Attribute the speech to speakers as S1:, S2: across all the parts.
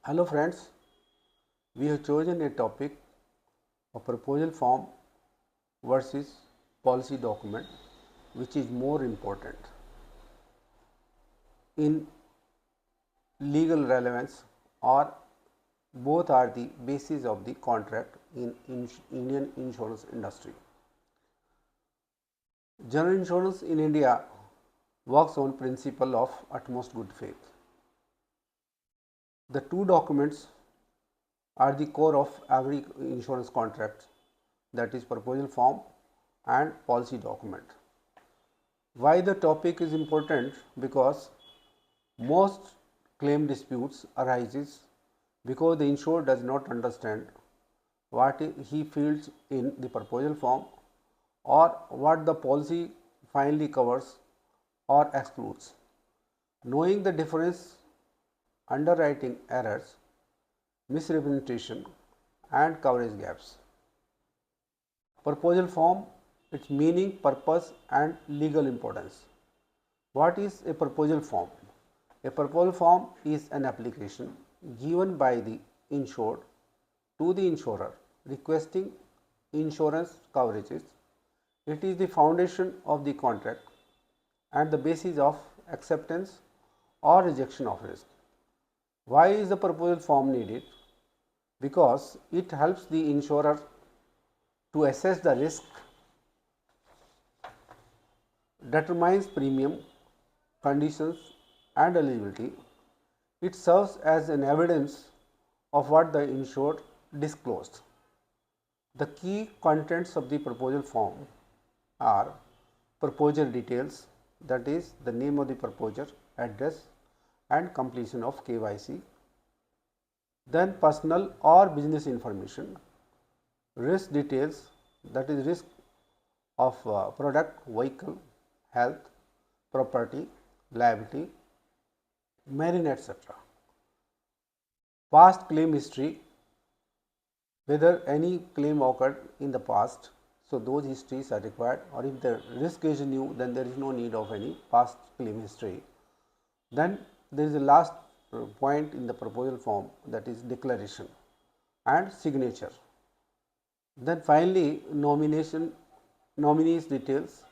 S1: Hello friends, we have chosen a topic of proposal form versus policy document, which is more important in legal relevance, or both are the basis of the contract in Indian insurance industry. General insurance in India works on principle of utmost good faith. The two documents are the core of every insurance contract, that is proposal form and policy document. Why the topic is important? Because most claim disputes arises because the insured does not understand what he feels in the proposal form or what the policy finally covers or excludes. Knowing the difference, underwriting errors, misrepresentation and coverage gaps. Proposal form, its meaning, purpose and legal importance. What is a proposal form? A proposal form is an application given by the insured to the insurer requesting insurance coverages. It is the foundation of the contract and the basis of acceptance or rejection of risk. Why is the proposal form needed? Because it helps the insurer to assess the risk, determines premium, conditions and eligibility. It serves as an evidence of what the insured disclosed. The key contents of the proposal form are proposer details, that is the name of the proposer, address and completion of KYC. Then personal or business information, risk details, that is risk of product, vehicle, health, property, liability, marine, etc. Past claim history, whether any claim occurred in the past, so those histories are required, or if the risk is new, then there is no need of any past claim history. Then there is a last point in the proposal form, that is declaration and signature. Then finally nominees details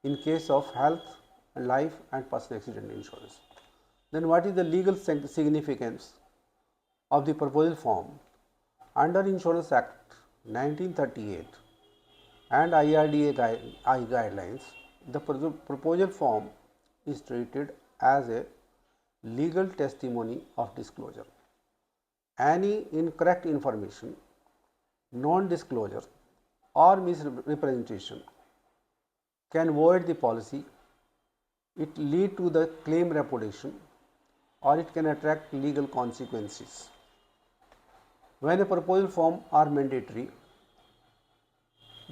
S1: in case of health, life and personal accident insurance. Then what is the legal significance of the proposal form? Under Insurance Act 1938 and IRDA guidelines, the proposal form is treated as a legal testimony of disclosure. Any incorrect information, non-disclosure or misrepresentation can void the policy, it lead to the claim repudiation or it can attract legal consequences. When a proposal form are mandatory,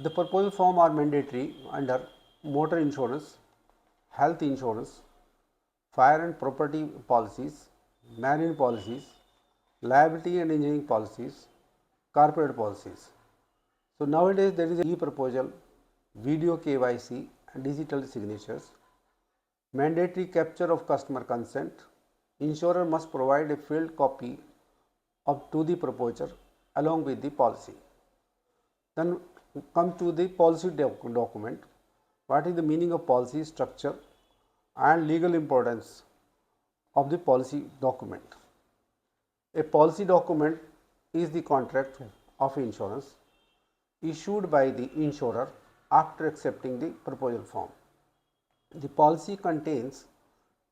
S1: the proposal form are mandatory under motor insurance, health insurance, fire and property policies, marine policies, liability and engineering policies, corporate policies. So nowadays there is a e-proposal, video KYC and digital signatures, mandatory capture of customer consent. Insurer must provide a filled copy to the proposer along with the policy. Then come to the policy document. What is the meaning of policy, structure and legal importance of the policy document? A policy document is the contract of insurance issued by the insurer after accepting the proposal form. The policy contains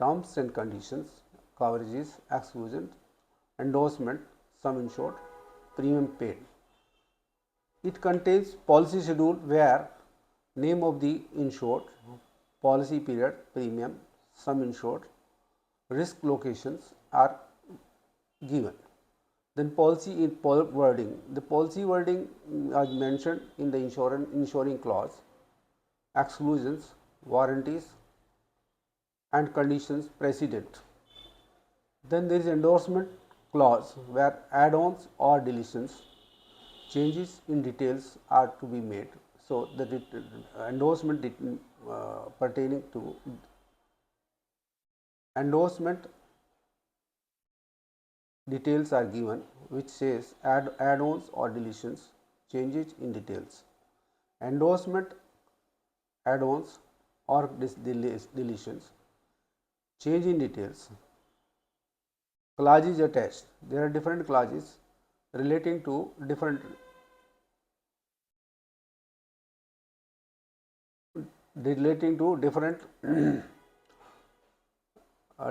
S1: terms and conditions, coverages, exclusions, endorsement, sum insured, premium paid. It contains policy schedule where name of the insured, policy period, premium, sum insured, risk locations are given. Then policy in wording. The policy wording is mentioned in the insuring clause, exclusions, warranties and conditions precedent. Then there is endorsement clause where add-ons or deletions, changes in details are to be made. So the endorsement pertaining to endorsement details are given which says add-ons or deletions, changes in details, endorsement, add-ons or deletions, change in details, clauses attached. There are different clauses relating to different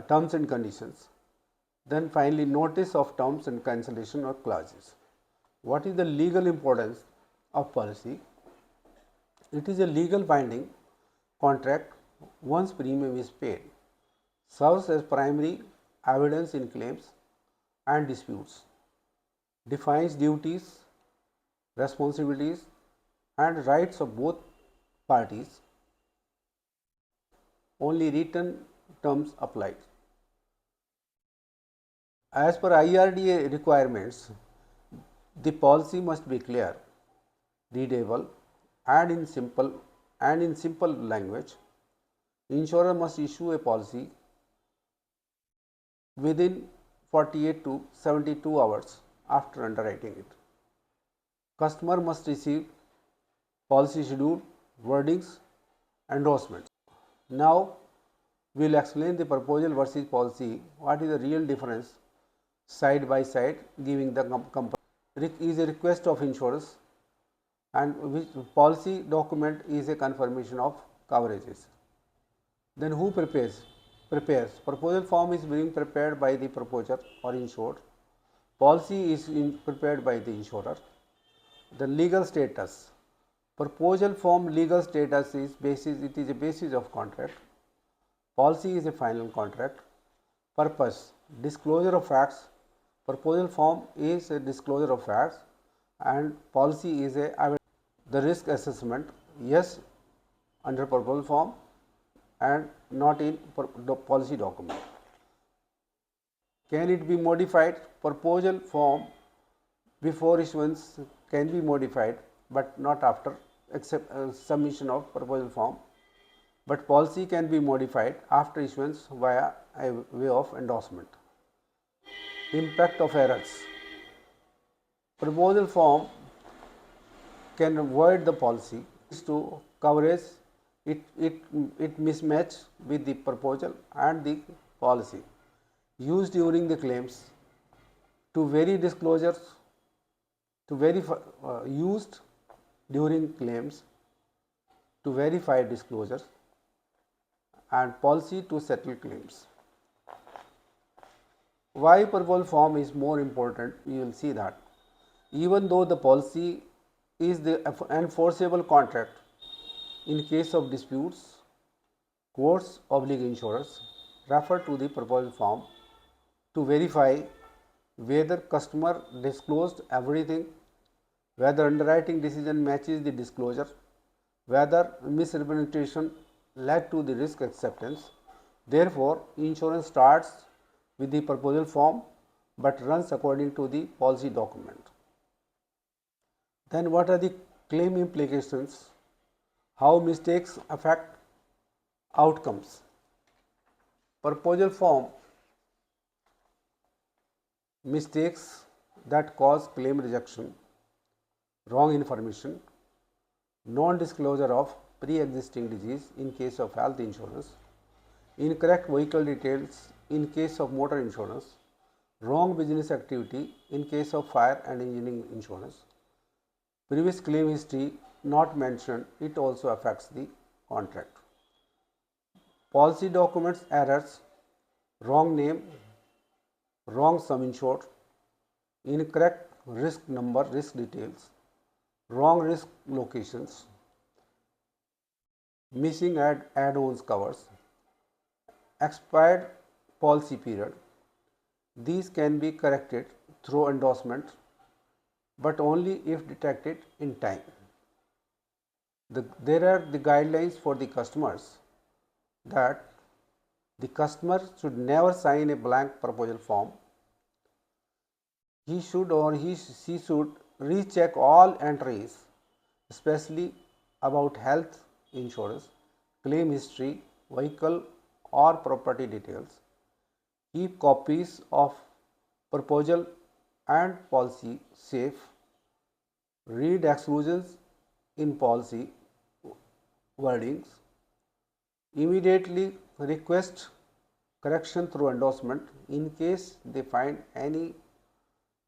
S1: terms and conditions. Then finally, notice of terms and cancellation or clauses. What is the legal importance of policy? It is a legal binding contract once premium is paid, serves as primary evidence in claims and disputes, defines duties, responsibilities and rights of both parties. Only written terms apply. As per IRDA requirements, the policy must be clear, readable and in simple language. Insurer must issue a policy within 48 to 72 hours after underwriting it. Customer must receive policy schedule, wordings, endorsements. Now, we will explain the proposal versus policy. What is the real difference side by side, giving the company is a request of insurers and which policy document is a confirmation of coverages. Then who prepares? Proposal form is being prepared by the proposer or insured. Policy is prepared by the insurer. The legal status. Proposal form legal status is a basis of contract. Policy is a final contract. Purpose, disclosure of facts. Proposal form is a disclosure of facts and policy is the risk assessment, yes, under proposal form and not in policy document. Can it be modified? Proposal form before issuance can be modified, but not after submission of proposal form. But policy can be modified after issuance via a way of endorsement. Impact of errors. Proposal form can void the policy to coverage it mismatch with the proposal and the policy used during the claims to vary disclosures to verify used during claims to verify disclosures and policy to settle claims. Why proposal form is more important? You will see that even though the policy is the enforceable contract in case of disputes, courts oblique insurers refer to the proposal form to verify whether customer disclosed everything, whether underwriting decision matches the disclosure, whether misrepresentation led to the risk acceptance. Therefore, insurance starts with the proposal form but runs according to the policy document. Then what are the claim implications? How mistakes affect outcomes? Proposal form mistakes that cause claim rejection, wrong information, non-disclosure of pre-existing disease in case of health insurance, incorrect vehicle details in case of motor insurance, wrong business activity in case of fire and engineering insurance, previous claim history not mentioned, it also affects the contract. Policy documents errors, wrong name, wrong sum insured, incorrect risk number, risk details, wrong risk locations, missing add-ons covers, expired policy period. These can be corrected through endorsement, but only if detected in time. There are the guidelines for the customers that the customer should never sign a blank proposal form. He should or she should recheck all entries, especially about health insurance, claim history, vehicle or property details. Keep copies of proposal and policy safe, read exclusions in policy wordings, immediately request correction through endorsement in case they find any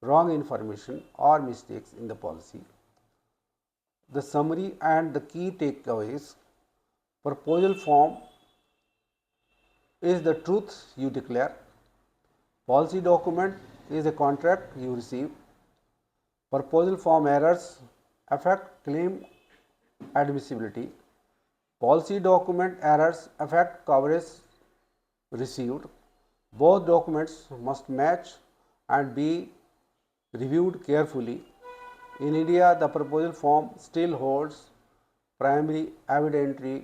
S1: wrong information or mistakes in the policy. The summary and the key takeaways. Proposal form is the truth you declare. Policy document is a contract you receive. Proposal form errors affect claim admissibility. Policy document errors affect coverage received. Both documents must match and be reviewed carefully. In India, the proposal form still holds primary evidentiary